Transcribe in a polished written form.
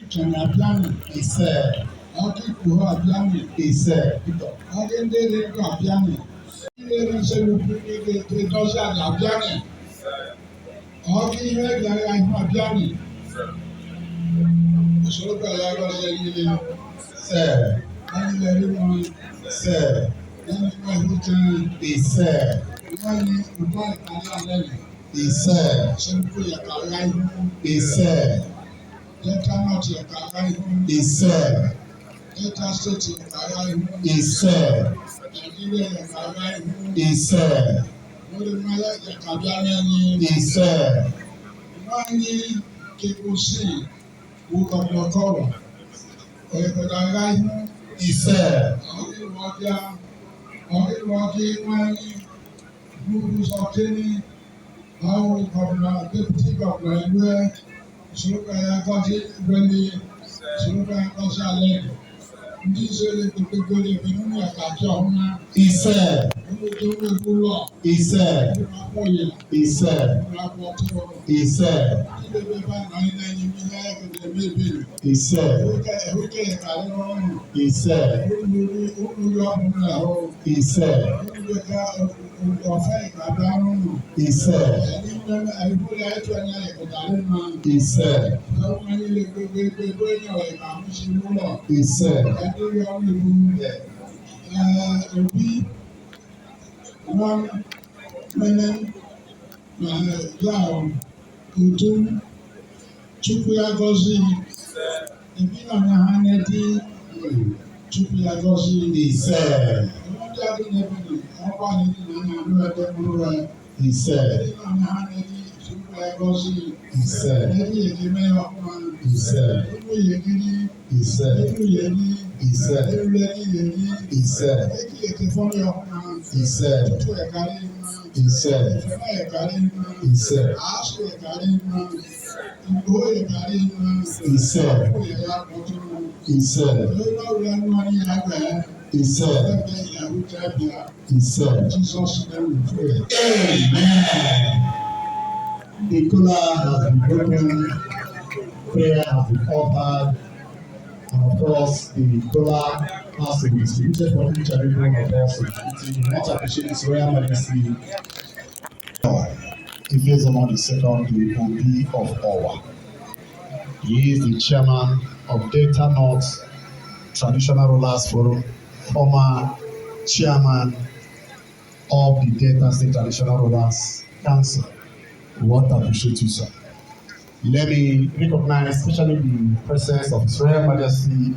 Ìtọ̀nà Abíámì. Ise. Ọkìkùhọ Abíámì. Ise. Ọdịndịrịkọ Abíámì. Ilé nsogbu ìdọ́sí àdá Abíámì. Ọkì ihe gara ihu Abíámì. Òṣèlú pẹ̀lú agbọ́dọ̀ ilé. Se. Wọ́n ilé rí wọn. Se. Wọ́n ní wọ́n ìlú jẹun. Ise. Wọ́n ní ìbọn ìkàlẹ́ alẹ́ rẹ̀. Ise. Òṣèlú yẹ̀ka ara ihu. Ise. Delta North yẹ̀ka ara ihu. Ise. Delta State yẹ̀ka ara ihu. Ise. Nàìjíríà yẹ̀ka ara ihu. Ise. Wọ́n lè máa yẹ̀ka Abíámì ẹni. Ise. Wọ́n ní kíkú sí wúkọ̀pọ̀ kọ̀rọ̀. Ọ̀yẹ̀kọ̀dà ara ihu. Ise. Àwọn ìlú ọjà. Àwọn ìlú ọjà wọ́n ní gbogbo sọ̀tẹ́ ní àwọn gọ̀ọ̀nà dẹ́pútì gọ̀ọ̀nà ìlú ẹ̀. Ìṣòro kan kọ́sí ìgbẹ́ni. Ìṣòro kan kọ́sí alẹ́. Ndị ìṣòro gbogbo lè fi nínú ẹ̀ka àjọ ọ̀hún náà. Ise. Nínú tó ń gbogbo lọ. Ise. Nínú àpò yẹn. Ise. Nínú àpò tó rọrùn. Ise. Ilé bẹ́ẹ̀ bá náà iná yín ní láyé kẹ̀kẹ́ bèbè. Ise. Ẹ̀wíkẹ́ ẹ̀ka lọ́rùn. Ise. Olórí ọkùnrin làwọn. Ise. Olùgbèká ọ̀fẹ́ ìgbàdárùn. Ise. Ẹni mẹ́rin àìkúlẹ̀ àìtú ẹ̀yà ẹ̀kọ́ta lẹ́nu. Ise. Ọmọ ilé gbogbo ènìyàn ẹ̀ka ń ṣe múlọ̀. Ise. Ẹni rí ọmọ ìlú. Òbí wọn mẹ́lẹ́ láàrú òtú Chukwu ya gọzi. Ìbí náà ní àwọn ẹni Chukwu ya gọzi. Ise. Ọmọdé adé n'ebi ọkwa n'ebi na ọmọ ìlú ẹgbẹ́ múlò ẹ̀. Ise. Ìbí náà ní àwọn ẹni Chukwu ya gọzi. Ise. Ẹni èdè mẹ́rin ọkùnrin. Ise. Ìlú yẹ̀gí ní. Ise. Ìlú yẹ̀gí. Ise. Ìlú yẹ̀gí yẹ̀gí. Ise. Èkì ètè fọ́nì ọkùnrin. Ise. Tutu ẹ̀ka rí iná. Ise. Ìfẹ́lá ẹ̀ka rí iná. Ise. Àásù ẹ̀ka rí iná. Ìgbò ẹ̀ka rí iná. Ise. Ìgbò ẹ̀ka pọ̀tù. Ise. Lọ́wọ́ ìlú ẹnu wọn ní àgbẹ̀. Ise. Ẹgbẹ́ ìyàwó jábìá. Ise. Jesus name we pray. Amen. The kola has been broken, prayer has been offered, and of course, the kola has to be distributed for each and every one of us. We much appreciate His Royal Majesty. Ifezoma II, the Obi of Owa. He is the chairman of Delta North Traditional Rulers Forum, former chairman of the Delta State Traditional Rulers Council. We want to appreciate you, sir. Let me recognize especially the presence of His Royal Majesty